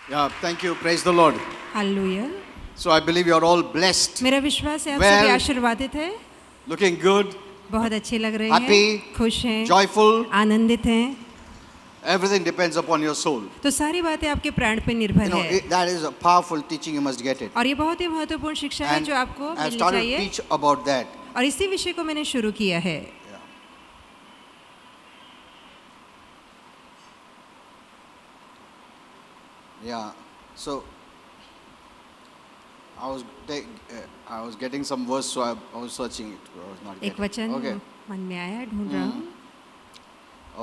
Yeah, thank you. Praise the Lord. Hallelujah. So I believe you are all blessed, मेरा विश्वास है आप Well- सभी आशीर्वादित हैं, looking good, बहुत अच्छे लग रहे Happy, हैं, खुश हैं, joyful. आनंदित हैं। Everything depends upon your soul. तो सारी बातें आपके प्राण पे निर्भर है That is a powerful teaching. You must get it. और ये बहुत ही महत्वपूर्ण शिक्षा है And जो आपको I've मिलनी started to चाहिए teach about that. और इसी विषय को मैंने शुरू किया है। Yeah. So I was getting some verse, so I was searching it. I was not एक getting. वचन Okay. मन में आया, ढूंढ रहा हूँ।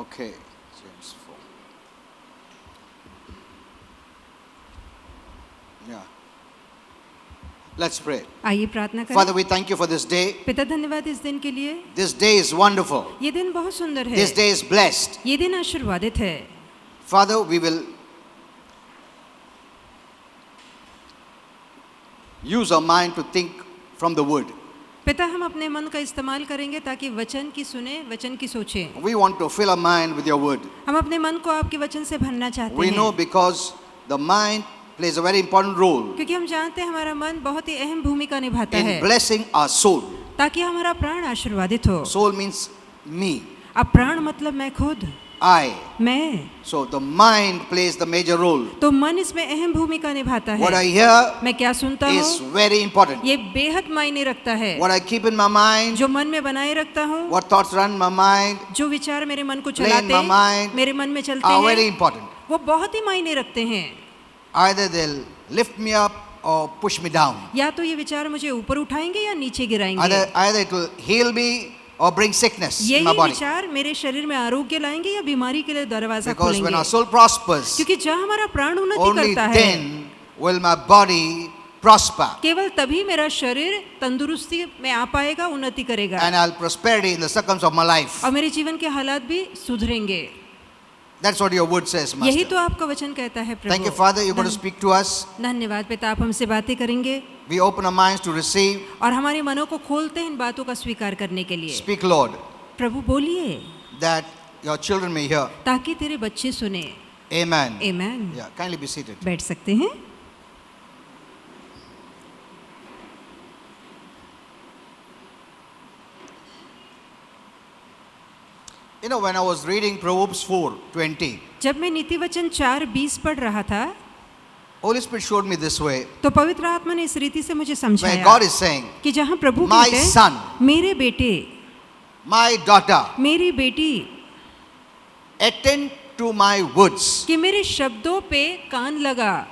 Okay. James 4. Yeah. Let's pray. आइए प्रार्थना करें। Father, we thank you for this day. पिता धन्यवाद इस दिन के लिए। This day is wonderful. ये दिन बहुत सुंदर है। This day is blessed. ये दिन आशीर्वादित है। Father, we will use our mind to think from the word. पिता हम अपने मन का इस्तेमाल करेंगे ताकि वचन की सुने, वचन की सोचें। We want to fill our mind with your word. हम अपने मन को आपके वचन से भरना चाहते We know हैं because the mind plays a very important role क्योंकि हम जानते हैं हमारा मन बहुत ही अहम भूमिका निभाता in है blessing our soul. ताकि हमारा प्राण आशीर्वादित हो। Soul means me, अब प्राण मतलब मैं खुद, I. मैं, So the mind plays the major role. तो मन इसमें अहम भूमिका निभाता What है। I hear मैं क्या सुनता is हूँ very important. ये बेहद मायने रखता है। What I keep in my mind, जो मन में बनाए रखता हूँ, what thoughts run my mind जो विचार मेरे मन को Play in चलाते my mind मेरे मन में चलते are very हैं, important. वो बहुत ही मायने रखते हैं। Either they'll lift me up or push me down. या तो ये विचार मुझे ऊपर उठाएंगे या नीचे गिराएंगे। Either it will heal me or bring sickness in my यही body. विचार मेरे शरीर में आरोग्य लाएंगे या बीमारी के लिए दरवाजा Because when खोलेंगे। our soul prospers, क्योंकि जहाँ हमारा प्राण उन्नति only करता है then will my body prosper केवल तभी मेरा शरीर तंदुरुस्ती में आ पाएगा, उन्नति करेगा and I'll prosperity in the circumstances of my life. और मेरे जीवन के हालात भी सुधरेंगे। That's what your word says, यही Master. तो आपका वचन कहता है प्रभु। Thank you, Father. You're going to speak to us. धन्यवाद पिता, आप हमसे बातें करेंगे We open our minds to receive. और हमारे मनों को खोलते हैं इन बातों का स्वीकार करने के लिए। Speak, Lord, प्रभु बोलिए that your children may hear. ताकि तेरे बच्चे सुने। Amen. Amen. Yeah, kindly be seated. बैठ सकते हैं। You know, when I was reading Proverbs 4:20, जब मैं नीति वचन 4:20 पढ़ रहा था Holy Spirit showed me this way, तो पवित्र आत्मा ने इस रीति से मुझे where समझाया God is saying, कि जहाँ प्रभु My कहते हैं son, मेरे बेटे, my daughter, मेरी बेटी, attend to my words. कि मेरे शब्दों पे कान लगा,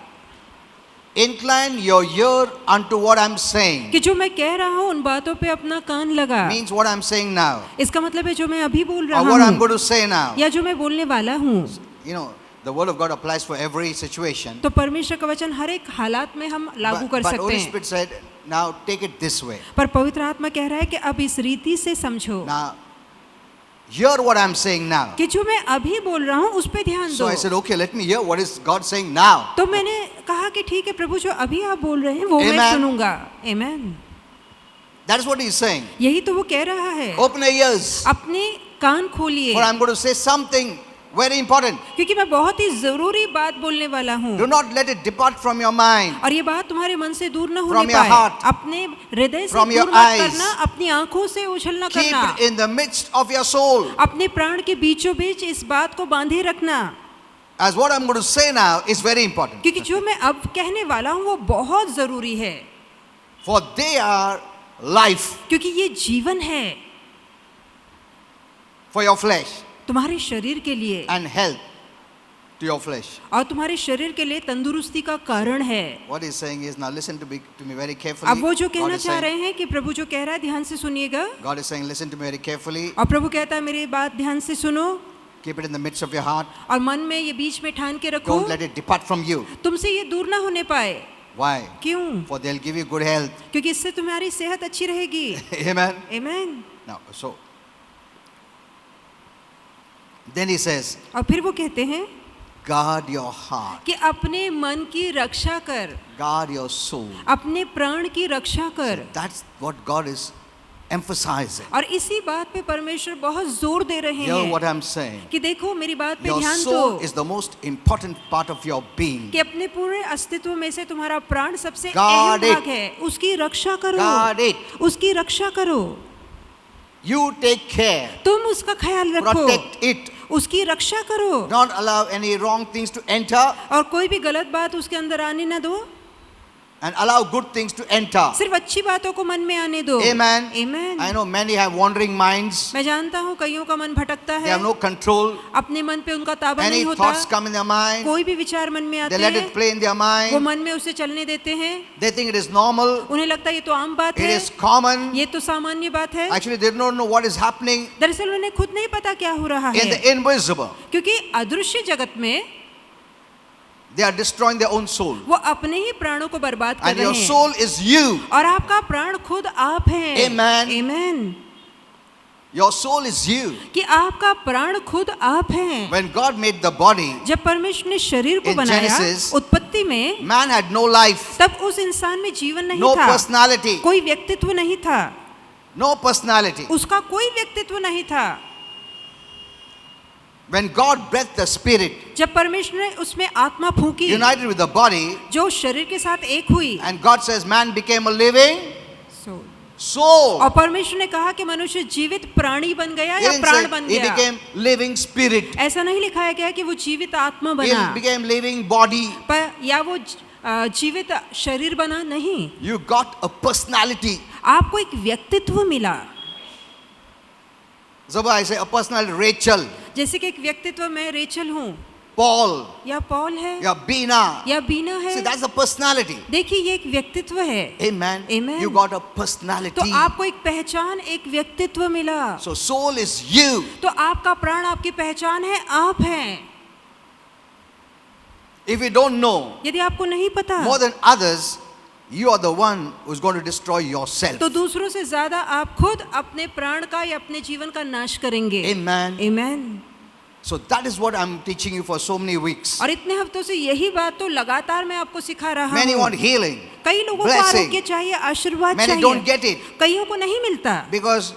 Incline your ear unto what I'm saying. कि जो मैं कह रहा हूँ उन बातों पे अपना कान लगा। Means what I'm saying now, इसका मतलब है जो मैं अभी बोल रहा or what I'm हूँ going to say now. या जो मैं बोलने वाला हूँ। You know, the word of God applies for every situation. तो परमेश्वर का वचन हर एक हालात में हम लागू कर But सकते Holy हैं। Spirit said, now take it this way. पर पवित्र आत्मा कह रहा है कि अब इस रीति से समझो Now, hear what I'm saying now. कि जो मैं अभी बोल रहा हूँ उस पे ध्यान So दो। I said, okay, let me hear what is God saying now. तो मैंने कहा कि ठीक है प्रभु, जो अभी आप बोल रहे हैं वो मैं Amen. सुनूंगा। आमेन। That is what he's saying. यही तो वो कह रहा है। Open your ears, अपने कान खोलिए for I'm going to say something very important. क्योंकि मैं बहुत ही जरूरी बात बोलने वाला हूँ Do not let it depart from your mind. और ये बात तुम्हारे मन से दूर न होने From your पाए। heart. अपने हृदय से From दूर your मत eyes. करना, अपनी आंखों से उछल न Keep करना, it in the midst of your soul. अपने प्राण के बीचों बीच इस बात को बांधे रखना, As what I'm going to say now is very important. क्योंकि जो मैं अब कहने वाला हूँ वो बहुत जरूरी है, For they are life क्योंकि ये जीवन है for your flesh तुम्हारे शरीर के लिए and health to your flesh. और तुम्हारे शरीर के लिए तंदुरुस्ती का कारण है। What he's saying is, now listen to me very carefully. अब वो जो God कहना is चाह saying- रहे हैं कि प्रभु जो कह रहा है ध्यान से सुनिएगा, God is saying, listen to me very carefully. और प्रभु कहता है मेरी बात ध्यान से सुनो Keep it in the midst of your heart. और मन में ये बीच में ठान के रखो, Don't let it depart from you. तुमसे ये दूर ना होने पाए। Why? क्यों? For they'll give you good health. क्योंकि इससे तुम्हारी सेहत अच्छी रहेगी। Amen. Amen. Now, so then he says, और फिर वो कहते हैं guard your heart, कि अपने मन की रक्षा कर, guard your soul. अपने प्राण की रक्षा कर। That's what God is emphasizing. और इसी बात पे परमेश्वर बहुत जोर दे रहे Hear what हैं I'm saying. कि देखो मेरी बात पे Your ध्यान soul दो is the most important part of your being. कि अपने पूरे अस्तित्व में से तुम्हारा प्राण सबसे Guard अहम it. भाग है, उसकी रक्षा करो, Guard it. उसकी रक्षा करो, You take care. तुम उसका ख्याल रखो, Protect it. उसकी रक्षा करो, Don't allow any wrong things to enter और कोई भी गलत बात उसके अंदर आने ना दो, and allow good things to enter. सिर्फ अच्छी बातों को मन में आने दो। Amen. Amen. I know many have wandering minds. मैं जानता हूँ कईयों का मन भटकता They है, have no control. अपने मन पे उनका ताबा Any नहीं होता, thoughts come in their mind. कोई भी विचार मन में आते They let हैं it play in their वो mind. मन में उसे चलने देते हैं, They think it is normal. उन्हें लगता है ये तो आम बात It है, is common. ये तो सामान्य बात है। Actually, they don't know what is happening दरअसल उन्हें खुद नहीं पता क्या हो रहा in है, the invisible. क्योंकि अदृश्य जगत में They are destroying their own soul. वो अपने ही प्राणों को बर्बाद कर And your रहे हैं, soul is you. और आपका प्राण खुद आप हैं। Amen. Amen. Your soul is you. कि आपका प्राण खुद आप हैं। When God made the body, जब परमेश्वर ने शरीर को In बनाया Genesis, उत्पत्ति में, man had no life, तब उस इंसान में जीवन नहीं no था, personality, कोई व्यक्तित्व नहीं था, no personality. उसका कोई व्यक्तित्व नहीं था। When God breathed the spirit, जब परमेश्वर ने उसमें आत्मा फूंकी united with the body, जो शरीर के साथ एक हुई, and God says man became a living So, soul. और परमेश्वर ने कहा कि मनुष्य जीवित प्राणी बन गया He या didn't प्राण say बन he गया। became living spirit. ऐसा नहीं लिखाया गया कि वो जीवित आत्मा He बना became living body. पर या वो जीवित शरीर बना, नहीं, You got a personality. आपको एक व्यक्तित्व मिला। So I say a personality. Rachel, जैसे कि एक व्यक्तित्व मैं रेचल हूँ, Paul, या पॉल है, yeah, Bina. या बीना है। See, that's a personality. देखिए ये एक व्यक्तित्व है। Amen. Amen. You got a तो personality. आपको एक पहचान, एक व्यक्तित्व मिला। So soul is you. तो आपका प्राण आपकी पहचान है, आप हैं। If you don't know यदि आपको नहीं पता more than others, you are the one who's going to destroy yourself. तो दूसरों से ज्यादा आप खुद अपने प्राण का या अपने जीवन का नाश करेंगे। Amen. Amen. So that is what I'm teaching you for so many weeks. और इतने हफ्तों से यही बात तो लगातार मैं आपको सिखा रहा Many want हूँ। healing, कई लोगों को blessing. आरोग्य चाहिए, आशीर्वाद Many don't चाहिए, get it कईयों को नहीं मिलता, because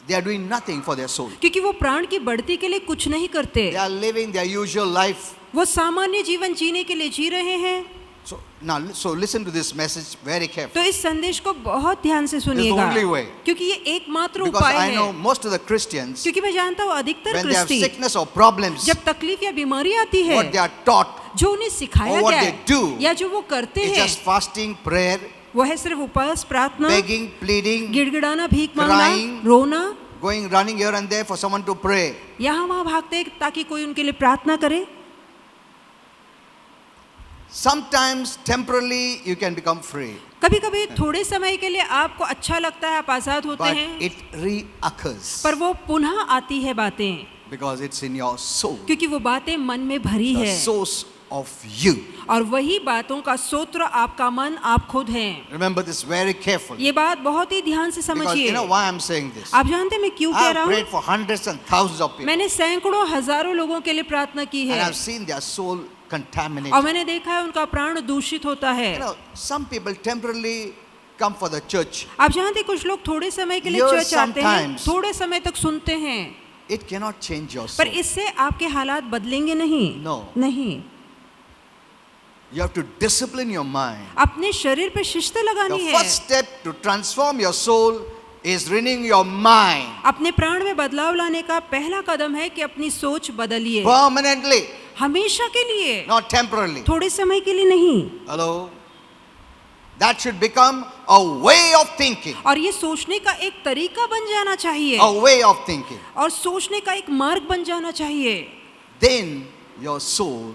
they are doing nothing for their soul. क्योंकि वो प्राण की बढ़ती के लिए कुछ नहीं करते, They are living their usual life. वो सामान्य जीवन जीने के लिए जी रहे हैं। So listen to this message very carefully. तो इस संदेश को बहुत ध्यान से सुनिएगा, only way. क्योंकि ये एकमात्र Because उपाय I know है। most of the Christians, क्योंकि मैं जानता हूँ अधिकतर when they have क्रिस्ती sickness or problems, जब तकलीफ या बीमारी आती है, what they are taught जो उन्हें सिखाया or what गया they है do या जो वो करते is हैं, just fasting, prayer, वो है सिर्फ उपवास, प्रार्थना, begging, pleading, गिड़गिड़ाना, भीख मांगना, crying, रोना, going running here and there for someone to pray. यहाँ वहाँ भागते हैं ताकि कोई उनके लिए प्रार्थना करे। Sometimes temporarily you can become free, कभी कभी थोड़े समय के लिए आपको अच्छा लगता है, आप आजाद होते but हैं, it reoccurs पर वो पुनः आती है बातें, because it's in your soul, क्योंकि वो बातें मन में भरी the है, source of you. और वही बातों का स्रोत आपका मन, आप खुद हैं। Remember this very carefully, ये बात बहुत ही ध्यान से because समझिए। you know why I'm saying this. आप जानते हैं मैं क्यों I कह have रहा prayed हूँ? for hundreds and thousands of people, मैंने सैकड़ों हजारों लोगों के लिए प्रार्थना की and है, I've seen their soul contaminated. और मैंने देखा है उनका प्राण दूषित होता है। You know, some people temporarily come for the church. आप जानते हैं कुछ लोग थोड़े समय के लिए Years चर्च आते हैं, sometimes. थोड़े समय तक सुनते हैं, It cannot change your पर soul. इससे आपके हालात बदलेंगे नहीं। No. नहीं, You have to discipline your mind. अपने शरीर पे शिस्त The लगानी है। first step to transform your soul is renewing your mind अपने प्राण में बदलाव लाने का पहला कदम है कि अपनी सोच बदलिए, permanently, हमेशा के लिए, not temporarily. थोड़े समय के लिए नहीं। Hello? That should become a way of thinking. और ये सोचने का एक तरीका बन जाना चाहिए, A way of thinking. और सोचने का एक मार्ग बन जाना चाहिए। Then your soul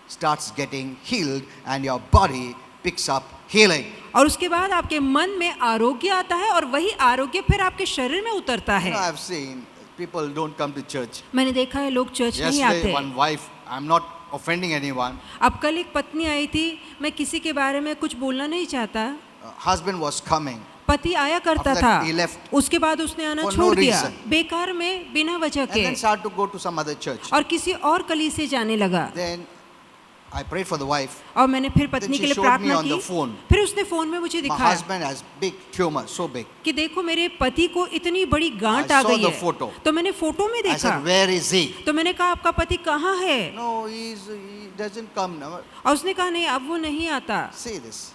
starts getting healed and your body picks up healing. और उसके बाद आपके मन में आरोग्य आता है, और वही आरोग्य फिर आपके शरीर में उतरता You know, है। I've seen people don't come to church. मैंने देखा है लोग चर्च नहीं Yesterday, आते। one wife, I'm not offending anyone, अब कल एक पत्नी आई थी, मैं किसी के बारे में कुछ बोलना नहीं चाहता, husband was coming. पति आया करता After था, that he left. उसके बाद उसने आना For no छोड़ दिया, reason. बेकार में, बिना वजह And के, then started to go to some other church. और किसी और कलीसिया जाने लगा। Then I prayed for the wife. और मैंने फिर Then पत्नी she के लिए showed me प्रार्थना on the की। phone. फिर उसने फोन में मुझे My दिखाया husband has big tumor, so big. कि देखो मेरे पति को इतनी बड़ी गांठ I आ saw गई the है। photo. तो मैंने फोटो में I देखा, said, where is he? तो मैंने कहा आपका पति कहाँ है? No, he doesn't come now. और उसने कहा नहीं अब वो नहीं आता। See this.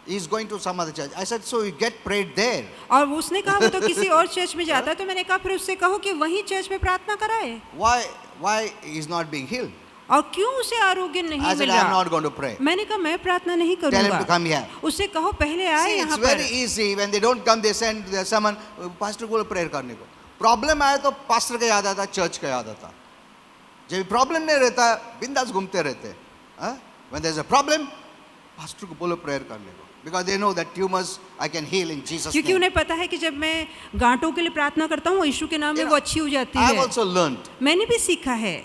He's going to some other church. I said, so you get prayed there. और उसने कहा वो तो किसी और चर्च में जाता है। तो मैंने कहा फिर उससे कहो कि वहीं चर्च में प्रार्थना कराए। Why he's not being healed? और क्यों उसे आरोग्य नहीं I said, मिल I'm रहा? not going to pray. मैंने कहा मैं प्रार्थना नहीं Tell him to करूंगा। come here. उससे कहो पहले आए See, it's यहाँ very पर। easy. When they don't come, they send someone, pastor को prayer करने को. Problem आया तो pastor का याद आता, church का याद आता. जब problem नहीं रहता, बिंदास घूमते रहते. When there's a problem, pastor को बोलो prayer करने को. Because they know that tumors I can heal in Jesus' क्योंकि name. उन्हें पता है कि जब मैं गांठों के लिए प्रार्थना करता हूँ यीशु के नाम में You know, वो अच्छी हो जाती I've है। also learned मैंने भी सीखा है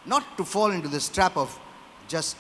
not to fall into this trap of just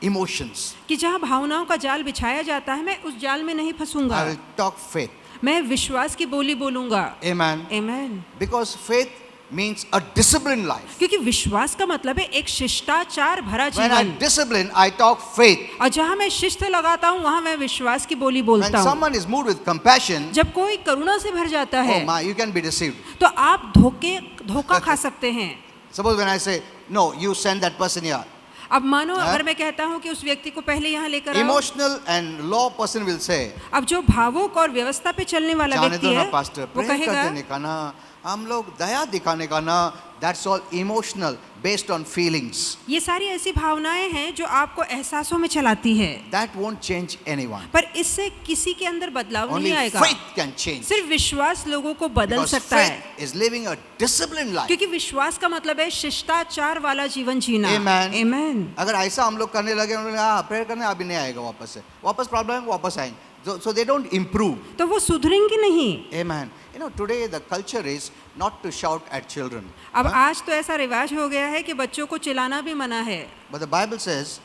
emotions. कि जहाँ भावनाओं का जाल बिछाया जाता है मैं उस जाल में नहीं फंसूंगा। I will talk faith. मैं विश्वास की बोली बोलूंगा। Amen. आमीन। Because faith means a disciplined life. क्योंकि विश्वास का मतलब है एक शिष्टाचार भरा When I जीवन। discipline, I talk faith. और जहाँ मैं शिस्त लगाता हूँ वहाँ मैं विश्वास की बोली When बोलता हूँ। someone is moved with compassion, जब कोई करुणा से भर जाता oh है my, you can be deceived. तो आप धोखा खा सकते हैं। Suppose when I say, no, you send that person here. अब मानो हाँ? अगर मैं कहता हूँ कि उस व्यक्ति को पहले यहाँ लेकर आओ। Emotional and law person will say, अब जो भावुक और व्यवस्था पे चलने वाला जाने व्यक्ति दो ना है पास्टर, वो प्रे कर कहेगा देने का ना, हम लोग दया दिखाने का ना, that's all emotional, based on feelings. ये सारी ऐसी भावनाएं हैं जो आपको एहसासों में चलाती है, That won't change anyone. पर इससे किसी के अंदर बदलाव Only नहीं आएगा। faith can change. सिर्फ विश्वास लोगों को बदल Because सकता faith है, is living a disciplined life. क्योंकि विश्वास का मतलब है शिष्टाचार वाला जीवन जीना। Amen. आमीन। अगर ऐसा हम लोग करने लगे, हाँ प्रेयर करने अभी नहीं आएगा वापस से, वापस प्रॉब्लम है वापस आएंगे. So they don't improve. तो वो सुधरेंगे नहीं। Amen. You know, today the culture is not to shout at children. अब आज तो ऐसा रिवाज हो गया है कि बच्चों को चिल्लाना भी मना है, But the Bible says,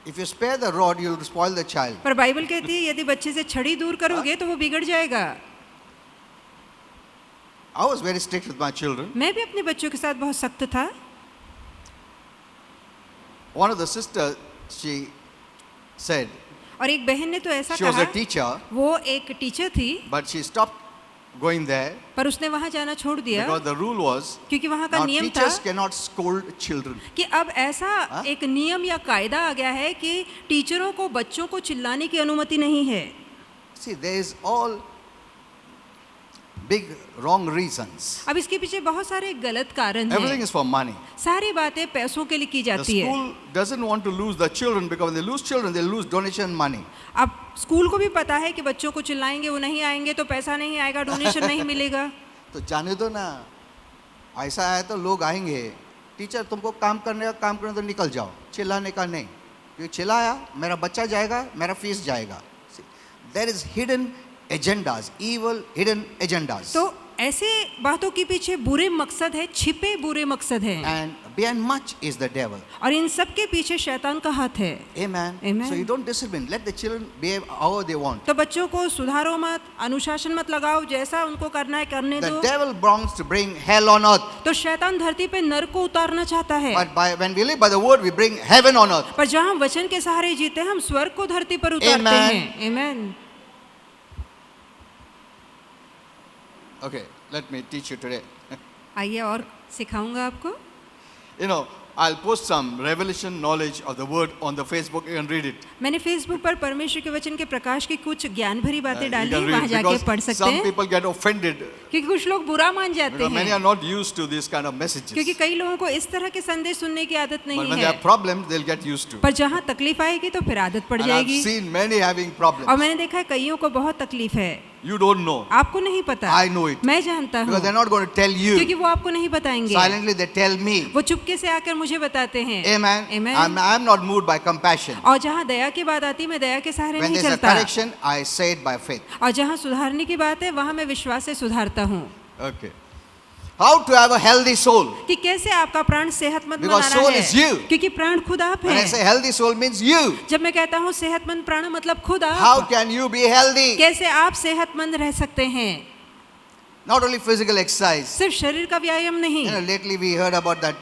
if you spare the rod, you'll spoil the child. पर बाइबल कहती है यदि बच्चे से छड़ी दूर करोगे तो वो बिगड़ जाएगा। I was very strict with my children. मैं भी अपने बच्चों के साथ बहुत सख्त था। One of the sisters, she said, और एक बहन ने तो ऐसा she was कहा, a teacher, वो एक टीचर थी but she stopped going there पर उसने वहाँ जाना छोड़ दिया because the rule was, क्योंकि वहाँ का now नियम था teachers cannot scold children. कि अब ऐसा एक नियम या कायदा आ गया है कि टीचरों को बच्चों को चिल्लाने की अनुमति नहीं है। See, there is all big wrong reasons. अब इसके पीछे बहुत सारे गलत कारण Everything हैं। is for money. सारी बातें पैसों के लिए की The जाती है। school doesn't want to lose the children because when they lose children, they lose donation money. अब स्कूल को भी पता है कि बच्चों को चिल्लाएंगे वो नहीं आएंगे तो पैसा नहीं आएगा, डोनेशन नहीं मिलेगा। तो जाने दो ना, ऐसा है तो लोग आएंगे, टीचर तुमको काम करने तो निकल जाओ, चिल्लाने का नहीं, क्योंकि चिल्लाया मेरा बच्चा जाएगा, मेरा फीस जाएगा. There is hidden agendas, evil hidden agendas. तो ऐसे बातों के पीछे बुरे मकसद है, छिपे बुरे मकसद हैं। And behind much is the devil. और इन सब के पीछे शैतान का हाथ है। Amen. Amen. So you don't discipline. Let the children behave how they want. तो बच्चों को सुधारो मत, अनुशासन मत लगाओ, जैसा उनको करना है करने The दो। devil wants to bring hell on earth. तो शैतान धरती पे नरक को उतारना चाहता है, But when we live by the word, we bring heaven on earth. पर जहाँ हम वचन के सहारे जीते हैं हम स्वर्ग को धरती पर उतारते हैं। आमीन। Okay, let me teach you today. आइए और सिखाऊंगा आपको। You know, I'll post some revelation knowledge of the word on the Facebook. You can read it. मैंने फेसबुक पर परमेश्वर के वचन के प्रकाश की कुछ ज्ञान भरी बातें You डाली can हैं, read वहाँ it जाके because पढ़ सकते some हैं, people get offended क्योंकि कुछ लोग बुरा मान जाते because many हैं, are not used to this kind of messages. क्योंकि कई लोगों को इस तरह के संदेश सुनने की आदत But नहीं when they है। have problems, they'll get used to. पर जहाँ तकलीफ आएगी तो फिर आदत पड़ And I've जाएगी। seen many having और problems. मैंने देखा है कईयों को बहुत तकलीफ है। You don't know. आपको नहीं पता, I know it. मैं जानता Because they're हूँ, not going to tell you. क्योंकि वो आपको नहीं बताएंगे, Silently they tell me. वो चुपके से आकर मुझे बताते हैं। Amen. Amen. I'm not moved by compassion. और जहाँ दया की बात आती है मैं दया के सहारे When नहीं there's a चलता, correction, I say it by faith. और जहाँ सुधारने की बात है वहाँ मैं विश्वास से सुधारता हूँ। Okay. How to have a healthy soul? कि कैसे आपका प्राण सेहतमंद Because बनाना soul है, is you. क्योंकि प्राण खुद आप When I हैं। say healthy soul means you. जब मैं कहता हूँ सेहतमंद प्राण मतलब खुद How आप, can you be healthy? कैसे आप सेहतमंद रह सकते हैं? Not only physical exercise. सिर्फ शरीर का व्यायाम नहीं। You know, lately we heard about that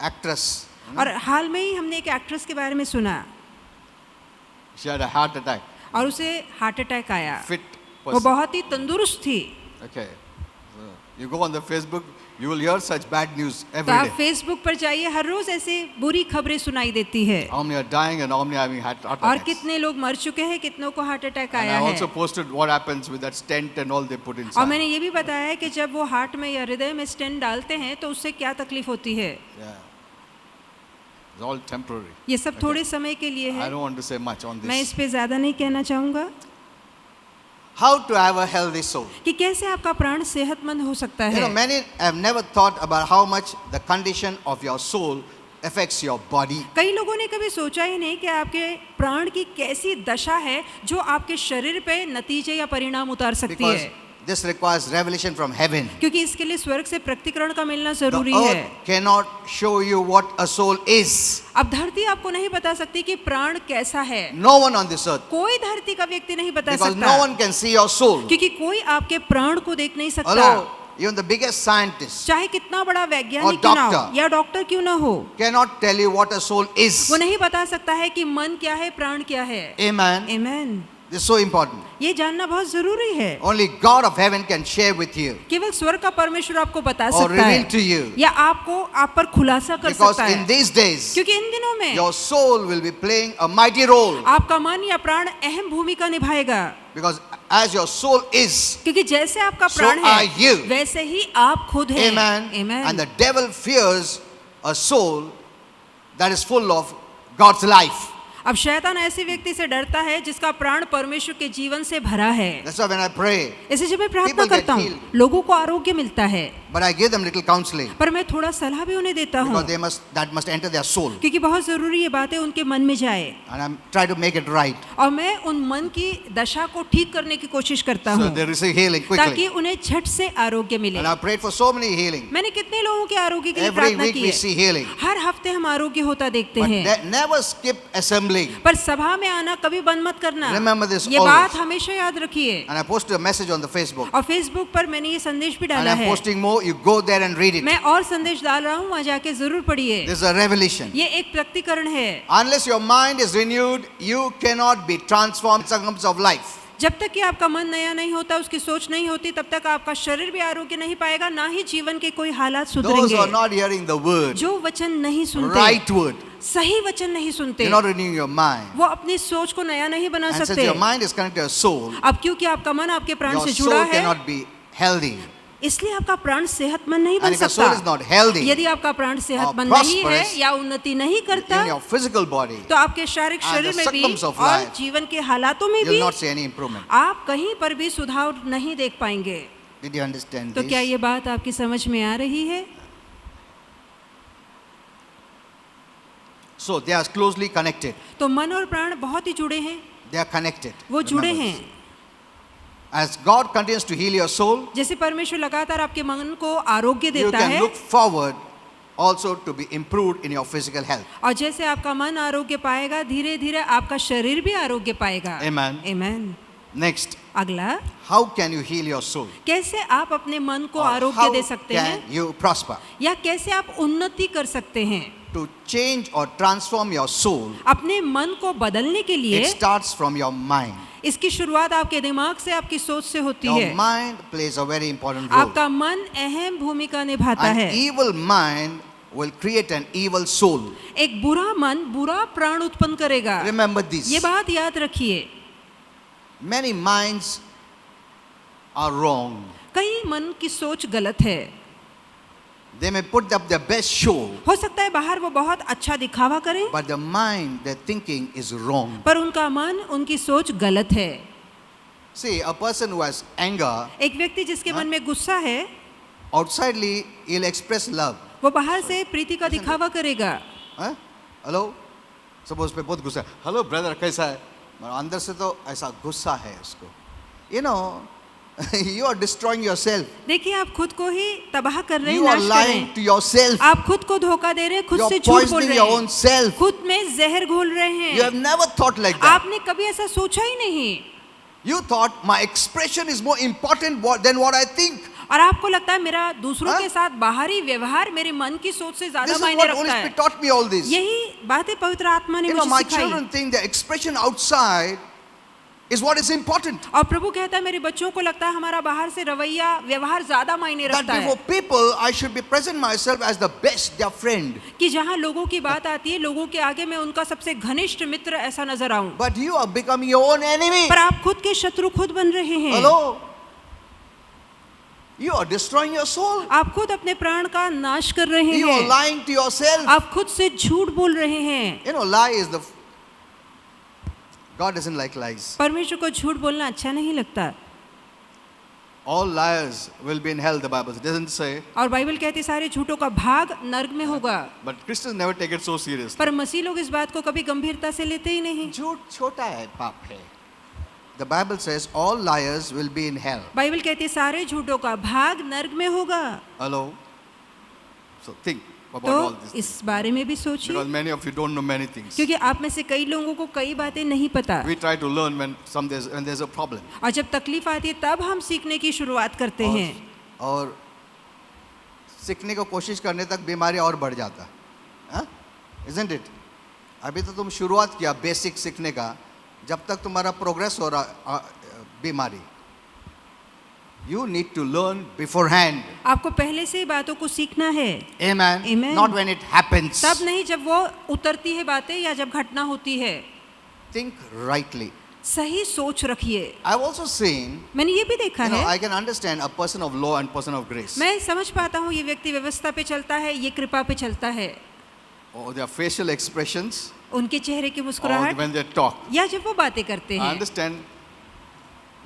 actress. और हाल में ही हमने एक एक्ट्रेस के बारे में सुना She had a heart attack. और उसे हार्ट अटैक आया। Fit वो person. बहुत ही तंदुरुस्त थी। Okay. So you go on the Facebook, you will hear such bad news तो every आप day. फेसबुक पर जाइए, हर रोज ऐसे बुरी खबरें सुनाई देती है। How many are dying and how many are having heart और attacks. कितने लोग मर चुके हैं, कितनों को हार्ट अटैक And I आया also है। posted what happens with that stent and all they put और inside. मैंने ये भी बताया है कि जब वो हार्ट में या हृदय में स्टेंट डालते हैं तो उससे क्या तकलीफ होती है। Yeah. It's all temporary. ये सब थोड़े समय के लिए I है। don't want to say much on मैं this. इस पे ज्यादा नहीं कहना चाहूँगा How to have a healthy soul. कि कैसे आपका प्राण सेहतमंद हो सकता You know, है। many have never thought about how much the condition of your soul affects your body. कई लोगों ने कभी सोचा ही नहीं कि आपके प्राण की कैसी दशा है जो आपके शरीर पे नतीजे या परिणाम उतार सकती Because है, this requires revelation from heaven. क्योंकि इसके लिए स्वर्ग से प्रकटीकरण का मिलना The जरूरी है। earth cannot show you what a soul is. अब धरती आपको नहीं बता सकती कि प्राण कैसा है। No one on this earth. कोई धरती का व्यक्ति नहीं बता Because सकता, no one can see your soul. क्योंकि कोई आपके प्राण को देख नहीं सकता। Hello, even the biggest scientist चाहे कितना बड़ा वैज्ञानिक और क्यों ना हो डॉक्टर या डॉक्टर क्यों ना हो, cannot tell you what a soul is. वो नहीं बता सकता है कि मन क्या है, प्राण क्या है। Amen. Amen. This is so important. ये जानना बहुत जरूरी है। Only God of heaven can share with you केवल स्वर्ग का परमेश्वर आपको बता or सकता है reveal to you. या आपको आप पर खुलासा कर Because सकता in है, these days, क्योंकि इन दिनों में your soul will be playing a mighty role. आपका मन या प्राण अहम भूमिका निभाएगा। Because as your soul is, क्योंकि जैसे आपका So प्राण are है you. वैसे ही आप खुद हैं। amen, amen. and the devil fears a soul that is full of God's life. अब शैतान ऐसे व्यक्ति से डरता है जिसका प्राण परमेश्वर के जीवन से भरा है। That's why when I pray, ऐसे जब मैं प्रार्थना People get करता हूँ, healed. लोगों को आरोग्य मिलता है, but I give them little counseling पर मैं थोड़ा सलाह भी उन्हें देता हूँ, because that must enter their soul, क्योंकि बहुत जरूरी ये बातें उनके मन में जाए and I'm trying to make it right और मैं उन मन की दशा को ठीक करने की कोशिश करता so हूँ they receive healing ताकि quickly. उन्हें झट से आरोग्य मिले। And I've prayed for so many healing. मैंने कितने लोगों के आरोग्य के लिए Every प्रार्थना week की we see है, healing, हर हफ्ते हम आरोग्य होता देखते but हैं, never skip assembling. पर सभा में आना कभी बंद मत करना। Remember this ये always. बात हमेशा याद रखिए। And I posted a message on the Facebook, और फेसबुक पर मैंने ये संदेश भी and डाला I'm है, posting more. You go there and read it. मैं और संदेश डाल रहा हूँ, वहाँ जाके जरूर पढ़िए। This is a revelation. ये एक प्रकटीकरण है। Unless your mind is renewed, you cannot be transformed in circumstances of life. जब तक कि आपका मन नया नहीं होता, उसकी सोच नहीं होती, तब तक आपका शरीर भी आरोग्य नहीं पाएगा, ना ही जीवन के कोई हालात Those सुधरेंगे। who are not hearing the word, जो वचन नहीं सुनते, right word, सही वचन नहीं सुनते, you're not renewing your mind. वो अपनी सोच को नया नहीं बना And since सकते। your mind is connected to your soul, अब क्योंकि आपका मन आपके प्राण your से soul जुड़ा है, cannot be healthy. इसलिए आपका प्राण सेहतमंद नहीं And बन if your soul is सकता। not healthy यदि आपका प्राण सेहतमंद or नहीं है prosperous या उन्नति नहीं करता, in your physical body, तो आपके शारीरिक and शरीर the में भी circumstances of और life, जीवन के हालातों में you'll भी not see any improvement. आप कहीं पर भी सुधार नहीं देख पाएंगे। Did you understand तो क्या this? ये बात आपकी समझ में आ रही है? So they are closely connected. तो मन और प्राण बहुत ही जुड़े हैं, They are connected. वो जुड़े Remember हैं। this. As God continues to heal your soul, जैसे परमेश्वर लगातार आपके मन को आरोग्य you देता can है, look forward also to be improved in your physical health. और जैसे आपका मन आरोग्य पाएगा, धीरे धीरे आपका शरीर भी आरोग्य पाएगा। Amen. आमेन। Next, अगला, how can you heal your soul? कैसे आप अपने मन को Or आरोग्य how दे सकते can हैं you prosper? या कैसे आप उन्नति कर सकते हैं? To change or transform your soul, अपने मन को बदलने के लिए it starts from your mind. इसकी शुरुआत आपके दिमाग से, आपकी सोच से होती Your है। mind plays a very important role. आपका मन अहम भूमिका निभाता An है। evil mind will create an evil soul. एक बुरा मन बुरा प्राण उत्पन्न करेगा। Remember this. ये बात याद रखिए। Many minds are wrong. कई मन की सोच गलत है। They may put up their best show, हो सकता है बाहर वो बहुत अच्छा दिखावा करें, but the mind, their thinking is wrong. पर उनका मन, उनकी सोच गलत है। See, a person who has anger, एक व्यक्ति जिसके मन में गुस्सा है, outsidely he'll express love. वो बाहर से प्रीति का दिखावा करेगा। Huh? Hello? Suppose पे बहुत गुस्सा है. Hello brother, कैसा है? मगर अंदर से तो ऐसा गुस्सा है उसको. You know, you are destroying yourself. देखिए, आप खुद को ही तबाह कर रहे हैं, You are नाश कर रहे lying हैं। to yourself. आप खुद को धोखा दे रहे हैं, खुद You से are झूठ बोल poisoning रहे your हैं, own self. खुद में जहर घोल रहे You have हैं। never thought like that. आपने कभी ऐसा सोचा ही नहीं। You thought my expression is more important than what I think. और आपको लगता है मेरा दूसरों के साथ बाहरी व्यवहार मेरे मन की सोच से This ज्यादा is मायने what Holy रखता है। Spirit taught me all this. यही बातें पवित्र आत्मा ने You know, मुझे my सिखाई। children think the expression outside is what is important. और प्रभु कहता है मेरे बच्चों को लगता है हमारा बाहर से रवैया व्यवहार ज्यादा मायने That रखता है, before people, I should be present myself as the best, their friend. कि जहाँ लोगों की बात आती है लोगों के आगे मैं उनका सबसे घनिष्ठ मित्र ऐसा नजर आऊं, But you are becoming your own enemy. पर आप खुद के शत्रु खुद बन रहे हैं। Hello? You are destroying your soul. आप खुद अपने प्राण का नाश कर रहे You are हैं, lying to yourself. आप खुद से झूठ बोल रहे हैं। You know, lie is the. God doesn't like lies. परमेश्वर को झूठ बोलना अच्छा नहीं लगता। All liars will be in hell, the Bible says. It doesn't say. और बाइबल कहती है सारे झूठों का भाग नर्क में होगा, But Christians never take it so seriously. पर मसीह लोग इस बात को कभी गंभीरता से लेते ही नहीं। झूठ छोटा है, पाप है. The Bible says all liars will be in hell. Bible कहती है सारे झूठों का भाग नर्क में होगा। Hello? So think about तो all this. इस बारे में भी सोचिए, Because many of you don't know many things. क्योंकि आप में से कई लोगों को कई बातें नहीं पता, We try to learn when there's a problem. और जब तकलीफ आती है तब हम सीखने की शुरुआत करते हैं, और सीखने को कोशिश करने तक बीमारी और बढ़ जाता है, isn't it? अभी तो तुम शुरुआत किया बेसिक सीखने का, जब तक तुम्हारा प्रोग्रेस हो रहा बीमारी. You need to learn beforehand. आपको पहले से ही बातों को सीखना है। Amen. Amen. Not when it happens. तब नहीं जब वो उतरती है बातें या जब घटना होती है। Think rightly. सही सोच रखिए। I've also seen, मैंने ये भी देखा you know, है, I can understand a person of law and person of grace. मैं समझ पाता हूँ ये व्यक्ति व्यवस्था पे चलता है, ये कृपा पे चलता है। Or their facial expressions, उनके चेहरे की or मुस्कुराहट when they talk. या जब वो बातें करते I हैं, understand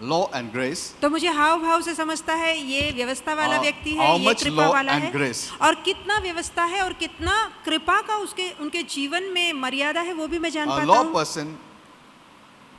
law and grace. तो मुझे हाव भाव से समझता है ये व्यवस्था वाला व्यक्ति है, how ये much कृपा law वाला and है, grace. और कितना व्यवस्था है और कितना कृपा का उसके उनके जीवन में मर्यादा है वो भी मैं जान A पाता law हूँ। person,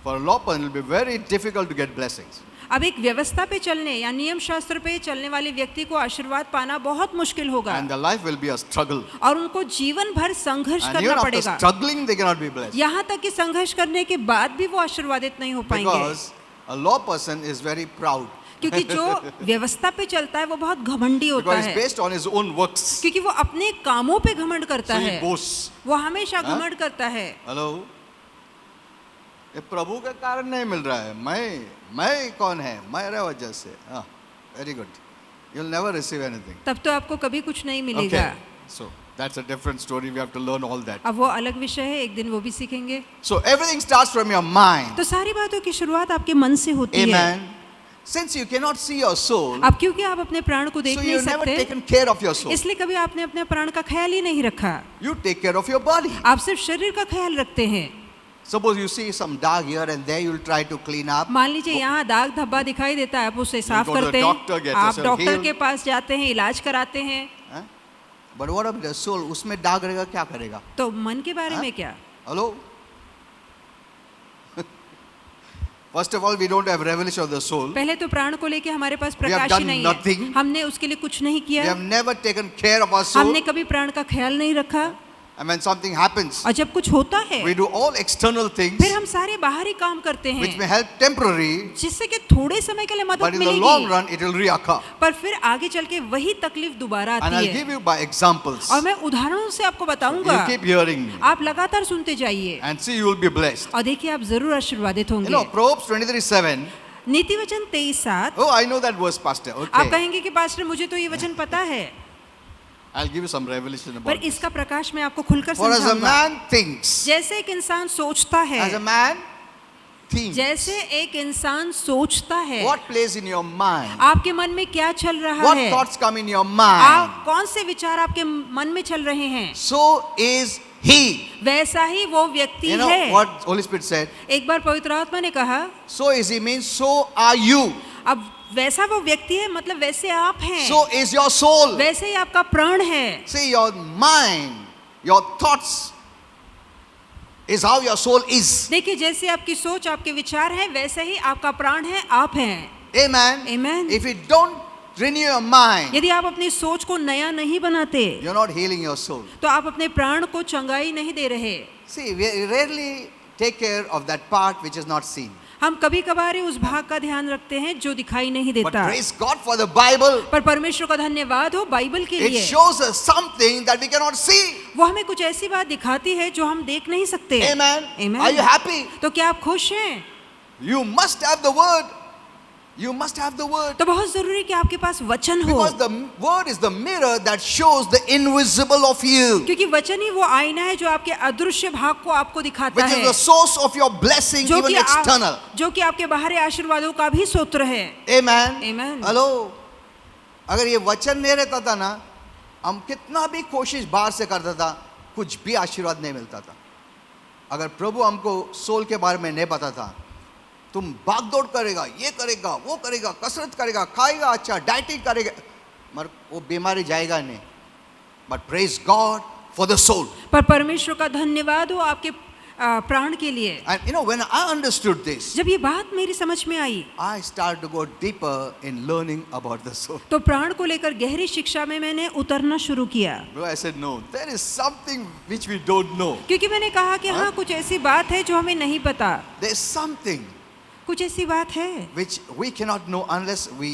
for a law person, it will be very difficult to get blessings. अब एक व्यवस्था पे चलने या नियम शास्त्र पे चलने वाले व्यक्ति को आशीर्वाद पाना बहुत मुश्किल होगा, And their life will be a struggle. और उनको जीवन भर संघर्ष And करना even after पड़ेगा, struggling, they cannot be blessed. यहाँ तक कि संघर्ष करने के बाद भी वो आशीर्वादित नहीं हो पाएंगे, Because a law person is very proud. क्योंकि जो व्यवस्था पे चलता है वो बहुत घमंडी होता Because है, it's based on his own works. क्योंकि वो अपने कामों पे घमंड करता So he है, boasts. वो हमेशा घमंड करता है। Hello? ये प्रभु के कारण नहीं मिल रहा है, मैं कौन है, मेरे वजह से. Very good. You'll never receive anything. तब तो आपको कभी कुछ नहीं मिलेगा। Okay. So that's a different story. We have to learn all that. अब वो अलग विषय है, एक दिन वो भी सीखेंगे। So everything starts from your mind. तो सारी बातों की शुरुआत आपके मन से होती है। Amen. Since you cannot see your soul, अब क्योंकि आप अपने प्राण को देख so नहीं you've never सकते, taken care of your soul. इसलिए कभी आपने अपने प्राण का ख्याल ही नहीं रखा। You take care of your body. आप सिर्फ शरीर का ख्याल रखते हैं। Suppose you see some dark here and there, you'll try to clean up. मान लीजिए यहाँ दाग धब्बा दिखाई देता है, आप उसे साफ go to the करते doctor, हैं, get आप yourself डॉक्टर healed. के पास जाते हैं, इलाज कराते हैं। Huh? But what about the soul? उसमें दाग रहेगा, क्या करेगा? तो मन के बारे हाँ? में क्या? Hello? First of all, we don't have revelation of the soul. पहले तो प्राण को लेके हमारे पास have प्रकाश done ही नहीं nothing. है, हमने उसके लिए कुछ नहीं We किया, have never taken care of our soul. हमने कभी प्राण का ख्याल नहीं रखा, And when something happens, और जब कुछ होता है we do all external things फिर हम सारे बाहरी काम करते which हैं may help temporary, जिससे कि थोड़े समय के लिए but मदद in the long मिलेगी, run it will reoccur. पर फिर आगे चल के वही तकलीफ दोबारा And I'll आती है। give you by examples. और मैं उदाहरणों से आपको बताऊंगा, You keep hearing me आप लगातार सुनते जाइए and see you will be blessed. और देखिए आप जरूर आशीर्वादित You होंगे। know, Proverbs 23:7. नीति वचन 23:7। Oh, I know that verse, Pastor. आप Okay. कहेंगे कि पास्टर मुझे तो ये वचन पता है, I'll give you some revelation पर about it. इसका प्रकाश मैं आपको खुलकर For as a समझाऊंगा। man thinks, जैसे एक इंसान सोचता है, as a man thinks, जैसे एक इंसान सोचता है, what plays in your mind? आपके मन में क्या चल रहा What है, thoughts come in your mind? आप कौन से विचार आपके मन में चल रहे हैं, So is he. वैसा ही वो व्यक्ति You know है। what Holy Spirit said? एक बार पवित्र आत्मा ने कहा, So is he means so are you. अब वैसा वो व्यक्ति है मतलब वैसे आप हैं, So is your soul. वैसे ही आपका प्राण है। See, your mind, your thoughts is how your soul is. देखिए जैसे आपकी सोच आपके विचार हैं वैसे ही आपका प्राण है, आप हैं। Amen. Amen. If you don't renew your mind, यदि आप अपनी सोच को नया नहीं बनाते you're not healing your soul. तो आप अपने प्राण को चंगाई नहीं दे रहे। See, we rarely take care of that part which is not seen. हम कभी कभार उस भाग का ध्यान रखते हैं जो दिखाई नहीं But देता, praise God for the Bible. पर परमेश्वर का धन्यवाद हो बाइबल के It लिए। shows us something that we cannot see. वो हमें कुछ ऐसी बात दिखाती है जो हम देख नहीं सकते। Amen. Amen. Are you happy? तो क्या आप खुश हैं? You must have the word. You must have the word. तो बहुत जरूरी है कि आपके पास वचन हो, Because the word is the mirror that shows the invisible of you, क्योंकि वचन ही वो आईना है जो आपके अदृश्य भाग को आपको दिखाता which is है, the source of your blessing, जो even कि external. जो कि आपके बाहरी आशीर्वादों का भी सूत्र है। Amen. Amen. Hello. अगर ये वचन नहीं रहता था ना, हम कितना भी कोशिश बाहर से करता था, कुछ भी आशीर्वाद नहीं मिलता था। अगर प्रभु हमको सोल के बारे में नहीं पता था, तुम भाग दौड़ करेगा, ये करेगा, वो करेगा, कसरत करेगा, खाएगा अच्छा, डाइटिंग करेगा, मगर वो बीमारी जाएगा नहीं। But praise God for the soul. पर परमेश्वर का धन्यवाद हो आपके प्राण के लिए। And you know when I understood this, जब ये बात मेरी समझ में आई, I start to go deeper in learning about the soul. तो प्राण को लेकर गहरी शिक्षा में मैंने उतरना शुरू किया। Bro, I said no, there is something which we don't know. क्योंकि मैंने कहा कि हाँ, कुछ ऐसी बात है जो हमें नहीं पता, There is something कुछ ऐसी बात है which we cannot know unless we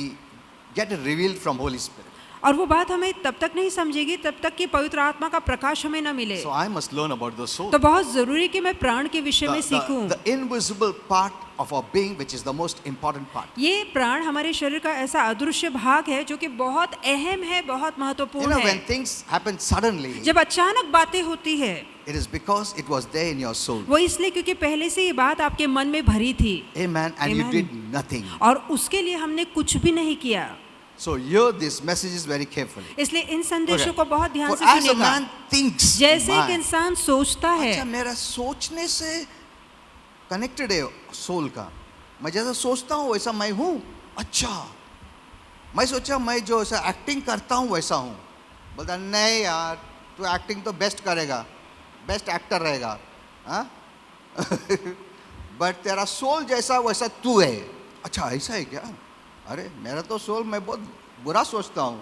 get it revealed from Holy Spirit. और वो बात हमें तब तक नहीं समझेगी तब तक कि पवित्र आत्मा का प्रकाश हमें न मिले। So I must learn about the soul. तो बहुत जरूरी कि मैं प्राण के विषय में The सीखूं। invisible part of our being, which is the most important part. ये प्राण हमारे शरीर का ऐसा अदृश्य भाग है जो कि बहुत अहम है, बहुत You महत्वपूर्ण know, है। when things happen suddenly, जब अचानक बातें होती है, it is because it was there in your soul. वो इसलिए क्योंकि पहले से ये बात आपके मन में भरी थी। Amen. And you Amen. did nothing. और उसके लिए हमने कुछ भी नहीं किया। So hear this messages very carefully. इसलिए इन संदेशों Okay. को बहुत ध्यान For से as a सुनेगा। man thinks, जैसे एक mind, इंसान सोचता अच्छा है, मेरा सोचने से कनेक्टेड है सोल का। मैं जैसा सोचता हूँ वैसा मैं हूँ। अच्छा, मैं सोचा मैं जो ऐसा एक्टिंग करता हूँ वैसा हूँ। बोलता नहीं यार, तू एक्टिंग तो बेस्ट करेगा, बेस्ट एक्टर रहेगा, हाँ? बट तेरा सोल जैसा वैसा तू है। अच्छा ऐसा है क्या? अरे मेरा तो सोल मैं बहुत बुरा सोचता हूँ।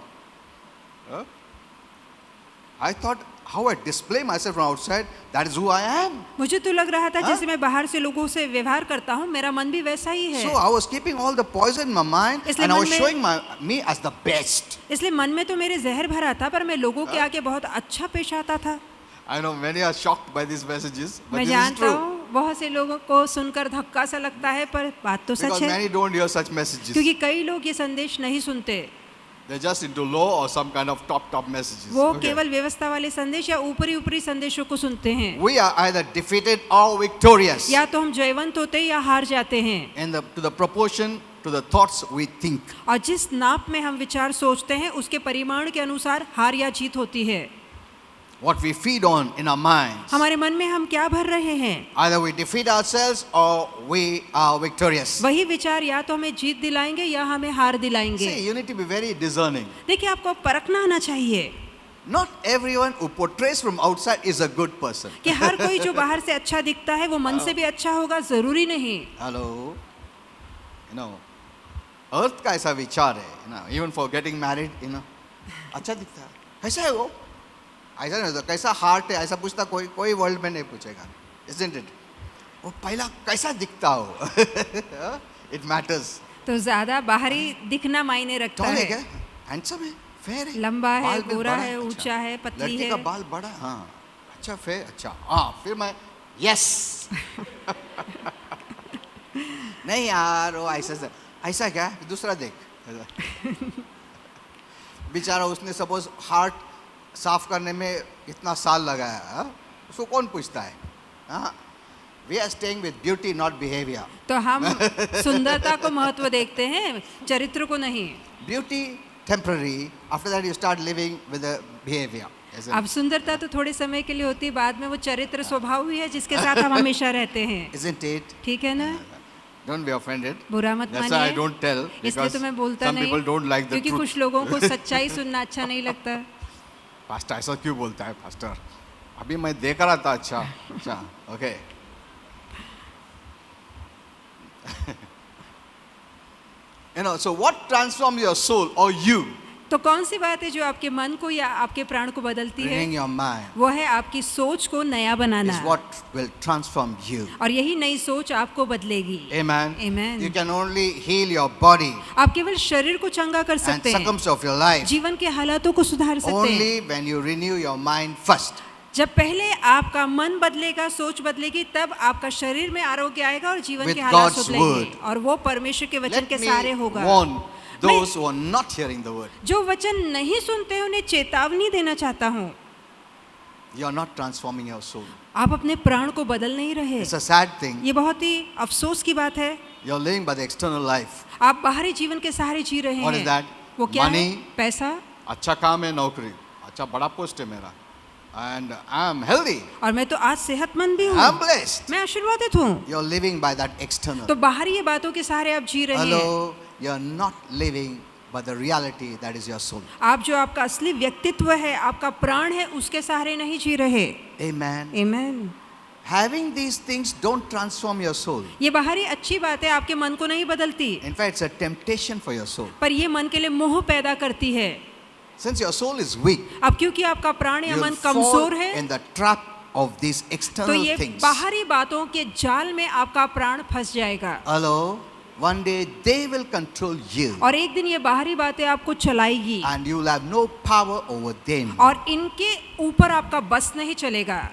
I thought how I display myself from outside, that is who I am. मुझे तो लग रहा था जैसे मैं बाहर से लोगों से व्यवहार करता हूँ, मेरा मन भी वैसा ही है। So I was keeping all the poison in my mind इसलिए and I मन was में- showing me as the best. इसलिए मन में तो मेरे जहर भरा था, पर मैं लोगों के आगे बहुत अच्छा पेश आता था। I know many are shocked by these messages, but मैं this is जानता true. हूँ बहुत से लोगों को सुनकर धक्का सा लगता है, पर बात तो सच Because है, many don't hear such messages. क्योंकि कई लोग ये संदेश नहीं सुनते। They're just into law or some kind of top messages. वो Okay. केवल व्यवस्था वाले संदेश या ऊपरी ऊपरी संदेशों को सुनते हैं। We are either defeated or victorious या तो हम जयवंत होते हैं या हार जाते हैं। in to the proportion to the thoughts we think. और जिस नाप में हम विचार सोचते हैं उसके परिमाण के अनुसार हार या जीत होती है। What we feed on in our minds. हमारे मन में हम क्या भर रहे हैं, Either we defeat ourselves or we are victorious. वही विचार या तो हमें जीत दिलाएंगे या हमें हार दिलाएंगे। See, you need to be very discerning. देखिए, आपको परखना आना चाहिए Not everyone who portrays from outside is a good person. कि हर कोई जो बाहर से अच्छा दिखता है वो मन से भी अच्छा होगा, जरूरी नहीं। Hello. You know, earth का ऐसा विचार है, you know, even for getting married, you know, अच्छा दिखता है, कैसा है वो? ऐसा नहीं होता, कैसा हार्ट है ऐसा पूछता कोई वर्ल्ड में नहीं पूछेगा, isn't it? वो पहला कैसा दिखता हो? It matters. तो ज्यादा बाहरी दिखना मायने रखता Tall है है। क्या? Handsome है, fair है, लंबा है, बाल भी गोरा बड़ा है, अच्छा। ऊंचा है, पतली लड़की है। का बाल बड़ा, हाँ, अच्छा fair, अच्छा, हाँ, फिर मैं yes. नहीं यार, वो ऐसा क्या? दूसरा देख। बेचारा उसने सपोज हार्ट साफ करने में कितना साल लगाया, हाँ? उसको कौन पूछता है? हाँ? We are staying with beauty, not behavior. तो हम सुंदरता को महत्व देखते हैं, चरित्र को नहीं। Beauty temporary. After that, you start living with the behavior. Isn't अब it? सुंदरता तो थोड़े समय के लिए होती है, बाद में वो चरित्र स्वभाव ही है जिसके साथ हम हमेशा रहते हैं। Isn't it? ठीक है ना? Don't be offended. बुरा मत That's why I मानिए। don't tell इसलिए because तो मैं बोलता some नहीं, people don't like the क्योंकि truth. कुछ लोगों को सच्चाई सुनना अच्छा नहीं लगता। पास्टर ऐसा क्यों बोलता है पास्टर? अभी मैं देख रहा था, अच्छा, okay. You know, so what transforms your soul or you? तो कौन सी बात है जो आपके मन को या आपके प्राण को बदलती है? Renewing your mind वो है आपकी सोच को नया बनाना, is what will transform you. और यही नई सोच आपको बदलेगी। Amen. Amen. You can only heal your body आप केवल शरीर को चंगा कर and सकते हैं, circumstances of your life जीवन के हालातों को सुधार सकते हैं, only when you renew your mind first. जब पहले आपका मन बदलेगा, सोच बदलेगी, तब आपका शरीर में आरोग्य आएगा और जीवन With के हालात God's सुधरेंगे, word. और वो परमेश्वर के वचन Let के me सहारे होगा। warn those who are not hearing the word. जो वचन नहीं सुनते हैं उन्हें चेतावनी देना चाहता हूँ, You are not transforming your soul. आप अपने प्राण को बदल नहीं रहे। It's a sad thing. ये बहुत ही अफसोस की बात है। You're living by the external life. आप बाहरी जीवन के सहारे जी रहे What is हैं। that? वो क्या है? Money. पैसा, अच्छा काम है, नौकरी, अच्छा बड़ा पोस्ट है मेरा, and I am healthy. और मैं तो आज सेहतमंद भी I am हूँ, blessed. मैं आशीर्वादित हूँ। You're living by that external. तो बाहरी ये बातों के सहारे आप जी रहे हैं। Hello, you're not living by the reality that is your soul. आप जो आपका असली व्यक्तित्व है, आपका प्राण है, उसके सहारे नहीं जी रहे। Amen. आमीन। Having these things don't transform your soul. ये बाहरी अच्छी बात है, आपके मन को नहीं बदलती, In fact, it's a temptation for your soul. पर ये मन के लिए मोह पैदा करती है। Since your soul is weak, अब क्योंकि आपका प्राण या you'll मन fall कमजोर है, in the trap of these तो external ये things. बाहरी बातों के जाल में आपका प्राण फंस जाएगा, Hello, one day they will control you और एक दिन ये बाहरी बातें आपको चलाएगी, and you will have no power over them. और इनके ऊपर आपका बस नहीं चलेगा।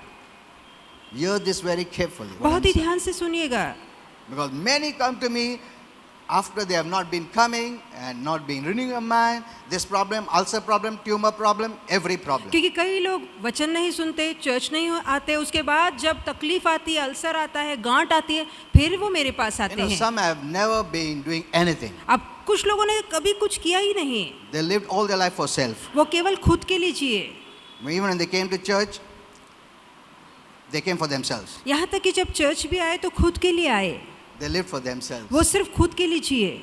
Hear this very carefully. what बहुत I'm ही saying. ध्यान से सुनिएगा, Because many come to me after they have not been coming and not being renewing your mind, this problem, ulcer problem, tumor problem, every problem. क्योंकि कई लोग वचन नहीं सुनते, चर्च नहीं आते, उसके बाद जब तकलीफ आती है, अल्सर आता है, गांठ आती है, फिर वो मेरे पास You आते know, हैं। some have never been doing anything. अब कुछ लोगों ने कभी कुछ किया ही नहीं, They lived all their life for self. वो केवल खुद के लिए जिए। Even when they came to church, they came for themselves. यहाँ तक कि जब चर्च भी आए तो खुद के लिए आए, They lived for themselves. वो सिर्फ खुद के लिए जिए,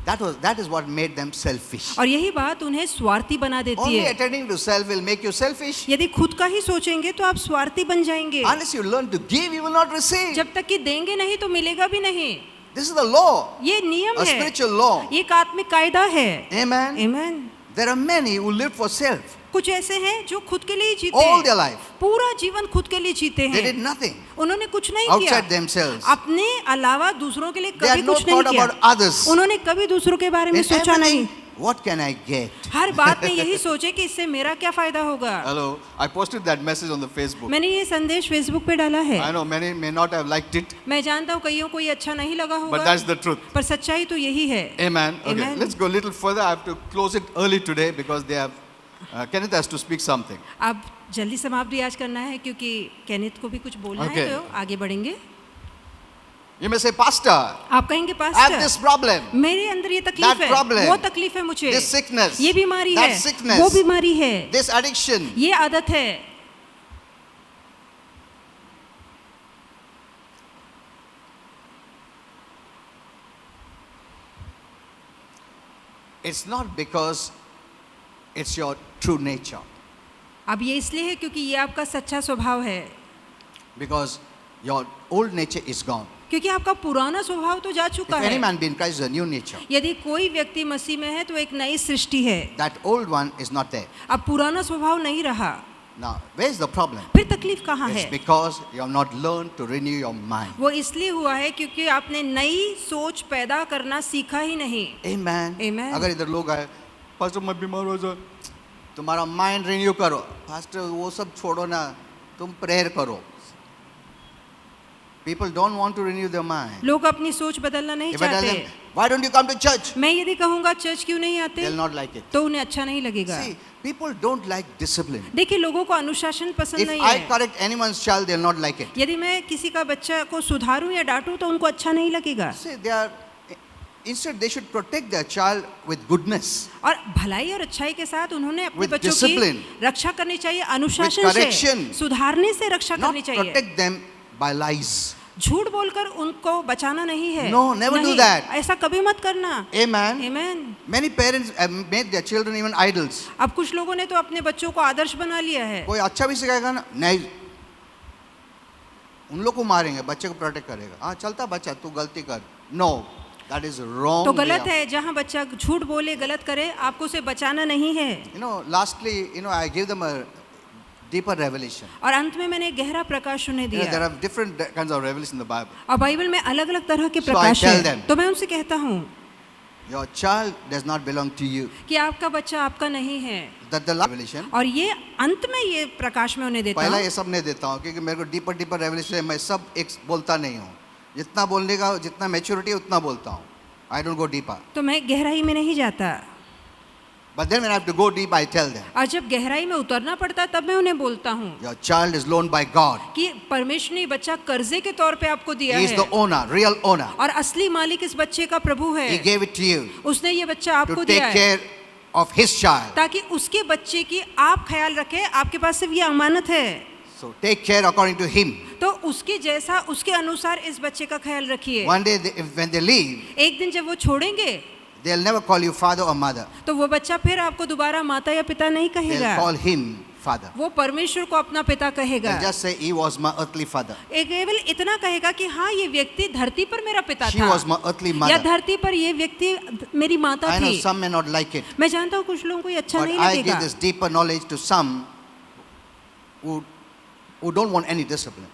That is what made them selfish. और यही बात उन्हें स्वार्थी बना देती Only है। attending to self will make you selfish. यदि खुद का ही सोचेंगे तो आप स्वार्थी बन जाएंगे। Unless you learn to give, you will not receive. जब तक कि देंगे नहीं तो मिलेगा भी नहीं। This is the law, ये नियम a है, spiritual law. ये एक आत्मिक कायदा है। Amen. आमीन। There are many who lived for self कुछ ऐसे हैं जो खुद के लिए जीते all हैं, their life. पूरा जीवन खुद के लिए जीते They did हैं, nothing उन्होंने कुछ नहीं outside किया, themselves. अपने अलावा दूसरों के लिए They कभी had no कुछ नहीं thought किया, about others. उन्होंने कभी दूसरों के बारे में In सोचा नहीं। everything, what can I get? हर बात में यही सोचे कि इससे मेरा क्या फायदा होगा। Hello, I posted that message on the Facebook. मैंने ये संदेश फेसबुक पे डाला है, I know many may not have liked it, मैं जानता हूँ कईयों को ये अच्छा नहीं लगा but होगा, that's the truth. पर सच्चाई तो यही है। Amen. Okay, Amen. let's go a little further. I have to close it early today because they have Kenneth has to speak something. अब जल्दी समाप्ति आज करना है क्योंकि केनिथ को भी कुछ बोलना Okay. है, तो आगे बढ़ेंगे। You may say, Pastor, आप कहेंगे I have pastor, this problem, मेरे अंदर ये That तकलीफ problem, है, वो तकलीफ है मुझे, this sickness, ये बीमारी that है, sickness, वो बीमारी है, this addiction. ये आदत है। It's not because it's your true nature, अब ये इसलिए है क्योंकि ये आपका सच्चा स्वभाव है, because your old nature is gone. क्योंकि आपका पुराना स्वभाव तो जा If चुका any है। man be in Christ is a new nature. यदि कोई व्यक्ति मसीह में है तो एक नई सृष्टि है, That old one is not there. अब पुराना स्वभाव नहीं रहा। Now, where is the problem? फिर तकलीफ कहाँ It's है? because you have not learned to renew your mind. वो इसलिए हुआ है क्योंकि आपने नई सोच पैदा करना सीखा ही नहीं। Amen. Amen. अगर इधर लोग आए, पास्टर मैं बीमार हो जाऊँ, तुम्हारा माइंड रिन्यू करो, पास्टर वो सब छोड़ो ना, तुम प्रेयर करो. People don't want to renew their mind. लोग अपनी सोच बदलना नहीं If I tell them, चाहते। why don't you come to church? मैं यदि कहूँगा चर्च क्यों नहीं आते, They'll not like it. तो उन्हें अच्छा नहीं लगेगा। See, people don't like discipline. देखिए, लोगों को अनुशासन पसंद If नहीं I है। correct anyone's child, they'll not like it. यदि मैं किसी का बच्चा को सुधारूं या डांटूं तो उनको अच्छा नहीं लगेगा। See, instead they should protect their child with goodness, और भलाई और अच्छाई के साथ उन्होंने अपने With बच्चों discipline. की रक्षा करनी चाहिए, अनुशासन With से, correction. सुधारने से रक्षा not करनी चाहिए। protect them by lies. झूठ बोलकर उनको बचाना नहीं है। No, never do नहीं, that. ऐसा कभी मत करना। Amen. Amen. Many parents have made their children even idols. अब कुछ लोगों ने तो अपने बच्चों को आदर्श बना लिया है। कोई अच्छा भी सिखाएगा ना, नहीं, उन लोग को मारेंगे, बच्चे को प्रोटेक्ट करेगा. हाँ चलता बच्चा, तू गलती कर. No, That is wrong. तो way गलत of- है। जहाँ बच्चा झूठ बोले, गलत करे, आपको उसे बचाना नहीं है। Lastly, I give them a deeper revelation. और अंत में मैंने गहरा प्रकाश उन्हें There दिया। are different kinds of revelation in the Bible. और बाइबल में अलग अलग तरह के So I प्रकाश tell है। them. तो मैं उनसे कहता हूँ Your child does not belong to you. कि आपका बच्चा आपका नहीं है। That the revelation. और ये अंत में ये प्रकाश मैं उन्हें देता पहला हूँ। ये सब नहीं देता हूँ क्योंकि मेरे को डीपर रेवलेशन है, मैं सब एक बोलता नहीं हूँ। जितना बोलने का जितना मैच्योरिटी है उतना बोलता हूँ। I don't go deeper. तो मैं गहराई में नहीं जाता। But then when I have to go deep, I tell them, और जब गहराई में उतरना पड़ता है तब मैं उन्हें बोलता हूँ your child is loaned by God. कि परमेश्वर ने बच्चा कर्जे के तौर पे आपको दिया He is है the owner, real owner. और असली मालिक इस बच्चे का प्रभु है। He gave it to you उसने ये बच्चा आपको to दिया take है care of his child. ताकि उसके बच्चे की आप ख्याल रखें। आपके पास सिर्फ ये अमानत है, So take care according to him. तो उसके जैसा उसके अनुसार इस बच्चे का ख्याल रखिए। One day when they leave, एक दिन जब वो छोड़ेंगे they'll never call you father or mother. तो वो बच्चा फिर आपको दोबारा माता या पिता नहीं They'll कहेगा, call him father. वो परमेश्वर को अपना पिता कहेगा। They'll just say he was my earthly father. एक केवल इतना कहेगा कि हाँ ये व्यक्ति धरती पर मेरा पिता She था, was my earthly या mother. धरती पर ये व्यक्ति मेरी माता I know थी। some may not like it, मैं जानता हूँ कुछ लोगों को ये अच्छा but नहीं I लगेगा, give this deeper knowledge to some who don't want any discipline.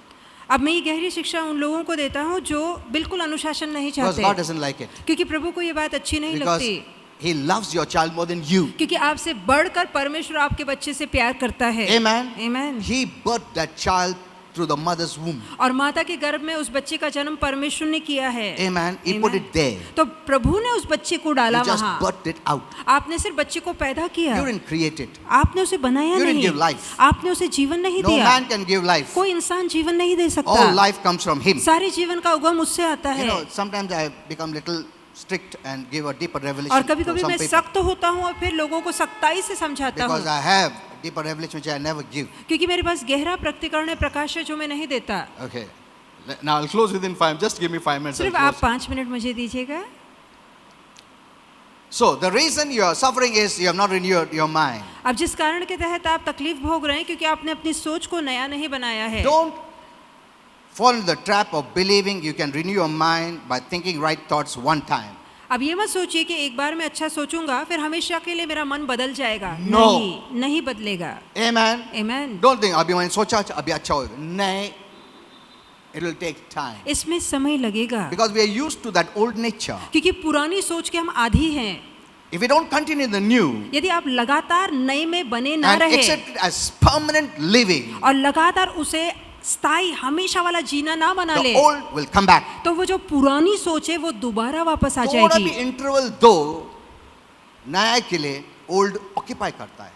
अब मैं ये गहरी शिक्षा उन लोगों को देता हूँ जो बिल्कुल अनुशासन नहीं Because चाहते, God doesn't like it. क्योंकि प्रभु को ये बात अच्छी नहीं Because लगती, He loves your child more than you. क्योंकि आपसे बढ़कर परमेश्वर आपके बच्चे से प्यार करता है। Amen. Amen. He birthed that child through the mother's womb. और माता के गर्भ में उस बच्चे का जन्म परमेश्वर ने किया है। Amen. He Amen. put it there. तो प्रभु ने उस बच्चे को डाला You just वहाँ। birthed it out. आपने सिर्फ बच्चे को पैदा किया, You didn't create it. आपने उसे बनाया You didn't नहीं, give life. आपने उसे जीवन नहीं No दिया। man can give life. कोई इंसान जीवन नहीं दे सकता। All life comes from Him. सारे जीवन का उगम उससे आता है। Sometimes I become little strict and give a deeper revelation और कभी to कभी some मैं people सख्त होता हूँ और फिर लोगों को सख्ताई से समझाता because हूँ, I have deeper revelation which I never give. क्योंकि मेरे पास गहरा प्रकटीकरण है, प्रकाश है जो मैं नहीं देता। Okay. Now I'll close within 5. Just give me 5 minutes. I'll सिर्फ आप close. 5 मिनट मुझे दीजिएगा। So the reason you are suffering is you have not renewed your mind. अब जिस कारण के तहत आप तकलीफ भोग रहे हैं क्योंकि आपने अपनी सोच को नया नहीं बनाया है। Don't fall into the trap of believing you can renew your mind by thinking right thoughts one time. अब ये मत सोचिए कि एक बार मैं अच्छा सोचूंगा फिर हमेशा के लिए मेरा मन बदल जाएगा। No. नहीं बदलेगा। Amen. Amen. Don't think अभी मैंने सोचा अभी अच्छा होगा. नहीं. It will take time. इसमें समय लगेगा, Because we are used to that old nature. क्योंकि पुरानी सोच के हम आदी हैं। If we don't continue the new यदि आप लगातार नए में बने ना and रहे accept it as permanent living, और लगातार उसे स्थायी हमेशा वाला जीना ना बना ले, the old will come back. तो वो जो पुरानी सोच है वो दोबारा वापस आ थोड़ा भी जाएगी। इंटरवल दो नया के लिए ओल्ड ऑक्यूपाई करता है.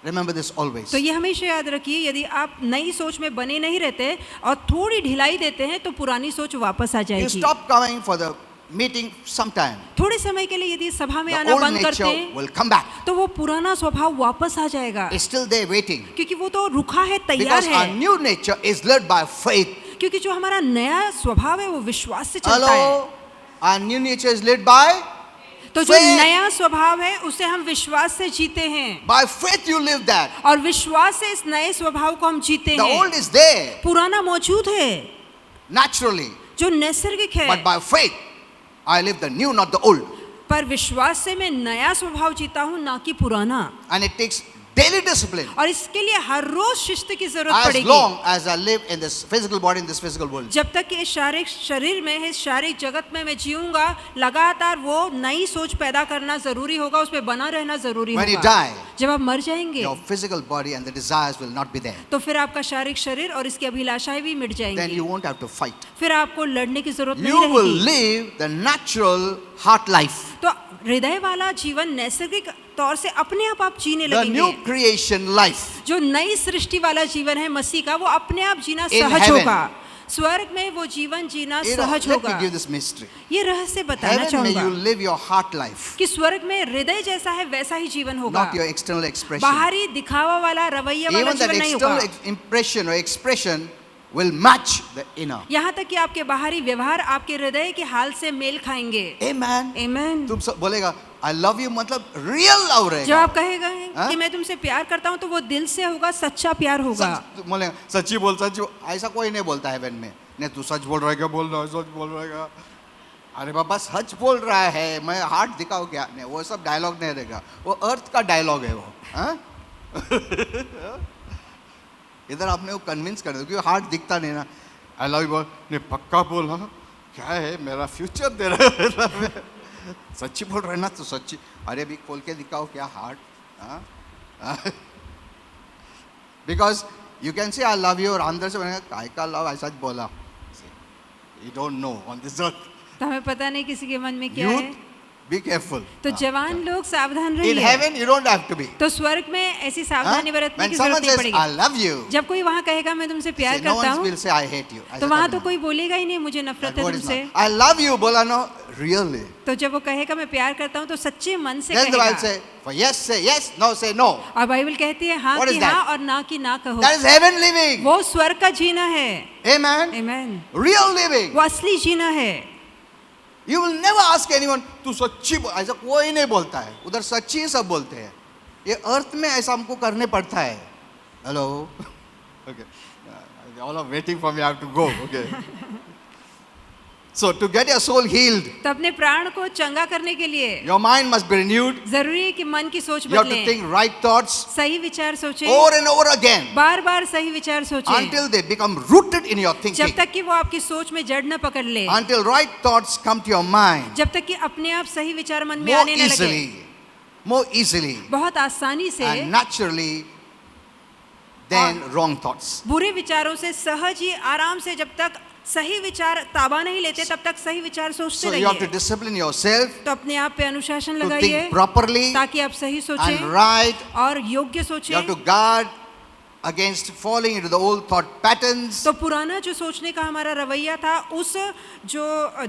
Remember this always. तो ये हमेशा याद रखिए, यदि आप नई सोच में बने नहीं रहते और थोड़ी ढिलाई देते हैं तो पुरानी सोच वापस आ You जाएगी। stop coming for the meeting sometime. थोड़े समय के लिए यदि सभा में The आना old बंद करते nature हैं will come back. तो वो पुराना स्वभाव वापस आ जाएगा, It's still there waiting. क्योंकि वो तो रुका है, तैयार Because our है। new nature is led by faith. क्योंकि जो हमारा नया स्वभाव है वो विश्वास से चलता है। Hello? Our new nature is led by तो जो faith. नया स्वभाव है उसे हम विश्वास से जीते हैं, By faith you live that. और विश्वास से इस नए स्वभाव को हम जीते The हैं। old is there पुराना मौजूद है naturally. जो नैसर्गिक है, But by faith I live the new, not the old. पर विश्वास से मैं नया स्वभाव जीता हूँ, ना कि पुराना। And it takes daily discipline. और इसके लिए हर रोज शिस्त की जरूरत As पड़ेगी। long as I live in this physical body, in this physical world. जब तक कि इस शारीरिक शरीर में, इस शारीरिक जगत में मैं जीऊंगा, लगातार वो नई सोच पैदा करना जरूरी होगा, उसमें बना रहना जरूरी When you होगा। die, जब आप मर जाएंगे your physical body and the desires will not be there. तो फिर आपका शारीरिक शरीर और इसकी अभिलाषाएं भी मिट Then जाएंगी। you won't have to fight. फिर आपको लड़ने की जरूरत You नहीं will रहेगी। live the natural heart life. तो हृदय वाला जीवन नैसर्गिक तौर से अपने आप जीने The new लगेंगे। creation life. जो नई सृष्टि वाला जीवन है मसीह का, वो अपने आप जीना In सहज heaven. होगा। स्वर्ग में वो जीवन जीना You know, सहज let me होगा। give this mystery. ये रहस्य बताना Heaven may you चाहूंगा live your heart life, कि स्वर्ग में हृदय जैसा है वैसा ही जीवन होगा, not your external expression. बाहरी दिखावा वाला रवैया वाला Even that जीवन नहीं external होगा। impression or expression will match the inner. यहाँ तक कि आपके बाहरी व्यवहार आपके हृदय के हाल से मेल खाएंगे। Amen. Amen। तुम सब बोलेगा I love you मतलब real love जब रहेगा. आप कहेगा हाँ? कि मैं तुमसे प्यार करता हूँ तो वो दिल से होगा, सच्चा प्यार होगा। बोलेगा सच्ची बोल, सच ऐसा कोई नहीं बोलता हेवन में. नहीं तू सच बोल रहा है क्या, बोल रहा है सच बोल रहा है क्या. अरे बाबा सच बोल रहा है, मैं हार्ट दिखाओ क्या? नहीं, वो सब डायलॉग नहीं रहेगा, वो अर्थ का डायलॉग है वो, हाँ? इधर आपने वो कन्विंस कर दो क्योंकि हार्ट दिखता नहीं ना। आई लव यू बोल, नहीं पक्का बोल, हाँ क्या है मेरा फ्यूचर दे रहा है, सच्ची बोल रहे ना तो सच्ची। अरे अभी खोल के दिखाओ क्या हार्ट, हाँ? Because you can say I love you और अंदर से बनेगा काय का लव, ऐसा बोला। You don't know on this earth. तो हमें पता नहीं किसी के मन में क्या है। Youth be careful. तो जवान लोग सावधान इन रहिए। Heaven you don't have to be. तो स्वर्ग में ऐसी सावधानी बरतने When की someone जरूरत नहीं says पड़ेगी। I love you, जब कोई वहाँ कहेगा मैं तुमसे प्यार no करता one हूँ, will say I hate you. तो वहाँ तो कोई बोलेगा ही नहीं मुझे नफरत है That word is तुमसे। not. I love you बोला no really. तो जब वो कहेगा मैं प्यार करता हूँ तो सच्चे मन से Then the Bible कहेगा। say for yes say yes, no say no. और बाइबल कहती है हाँ What is की that? हाँ और ना की ना कहो। That is heaven living. वो स्वर्ग का जीना है। Amen. आमीन। Real living. वो असली जीना है। You will never ask anyone तू सच्ची बोल, ऐसा कोई नहीं बोलता है, उधर सच्ची ही सब बोलते हैं। ये अर्थ में ऐसा हमको करने पड़ता है। Hello okay, all are waiting for me, I have to go. Okay, so to get your soul healed, तो अपने प्राण को चंगा करने के लिए your mind must be renewed. जरूरी है कि मन की सोच You have to बदले। think right thoughts सही विचार सोचें। over and over again बार बार सही विचार सोचें। until they become rooted in your जब thinking. तक कि वो आपकी सोच में जड़ न पकड़ ले। Until right thoughts come to your mind जब तक कि अपने आप सही विचार मन में more आने न लगे। more easily बहुत आसानी से and naturally than wrong thoughts. बुरे विचारों से सहज ही आराम से जब तक सही विचार ताबा नहीं लेते तब तक सही विचार सोचते So you have to रहिए। discipline yourself तो अपने आप पे अनुशासन to लगाइए think properly ताकि आप सही and सोचें right. और योग्य You have सोचें। to guard against falling into the old thought patterns. तो पुराना जो सोचने का हमारा रवैया था उस जो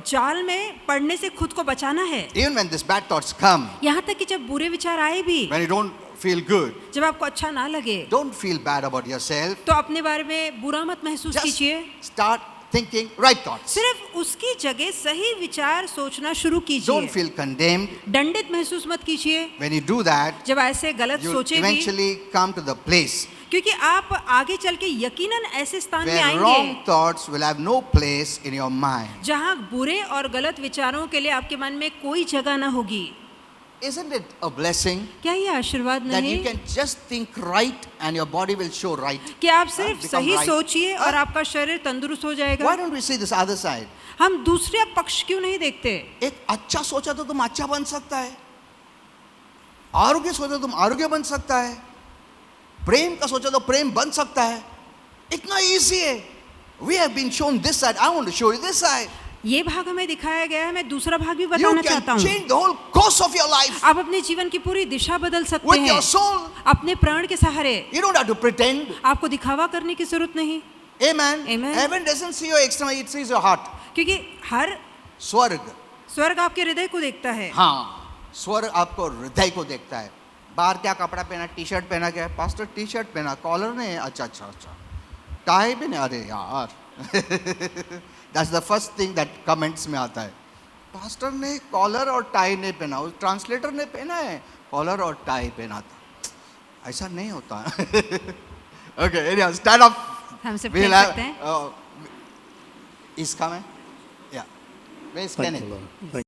जाल में पड़ने से खुद को बचाना है। Even when these bad thoughts come, यहाँ तक कि जब बुरे विचार आए भी, when you don't feel good, जब आपको अच्छा ना लगे, don't feel bad about yourself. तो अपने बारे में बुरा मत महसूस Just कीजिए। start thinking right thoughts. सिर्फ उसकी जगह सही विचार सोचना शुरू Don't कीजिए। feel condemned. दंडित महसूस मत कीजिए When you do that, जब ऐसे गलत you'll सोचे भी, eventually come to the place क्योंकि आप आगे चल के यकीनन ऐसे स्थान में where wrong आएंगे thoughts will have no place in your mind. जहाँ बुरे और गलत विचारों के लिए आपके मन में कोई जगह ना होगी। Isn't it a blessing क्या ये आशीर्वाद that नहीं you can just think right and your body will show right? कि आप सिर्फ become सही right. सोचिए और आपका शरीर तंदुरुस्त हो Why जाएगा। don't we see this other side? हम दूसरे पक्ष क्यों नहीं देखते? एक अच्छा सोचा तो तुम अच्छा बन सकता है, आरोग्य सोचा तो तुम आरोग्य बन सकता है, प्रेम का सोचा तो प्रेम बन सकता है। इतना इजी है। We have been shown this side. I want to show you this side. ये भाग हमें दिखाया गया है, मैं दूसरा भाग भी You बताना चाहता can हूँ। change the whole course of your life आप अपने जीवन की पूरी दिशा बदल सकते with हैं your soul. अपने प्राण के सहारे। You don't have to pretend. आपको दिखावा करने की जरूरत नहीं, Amen. Amen. Heaven doesn't see your external, it sees your heart. क्योंकि हर स्वर्ग, स्वर्ग आपके हृदय को देखता है। हाँ, स्वर्ग आपको हृदय को देखता है। बाहर क्या कपड़ा पहना, टी शर्ट पहना, क्या पास्टर टी शर्ट पहना, कॉलर नहीं है, अच्छा अच्छा अच्छा, टाई भी नहीं, अरे यार that's the first thing that comments में आता है। पास्टर ने कॉलर और टाई नहीं पहना, उस ट्रांसलेटर ने पहना है कॉलर और टाई पहना था, ऐसा नहीं होता। Okay, anyhow stand up. हमसे We'll पूछ have, सकते हैं। इसका में, या, where is Thank Kenneth? you, Lord. Thank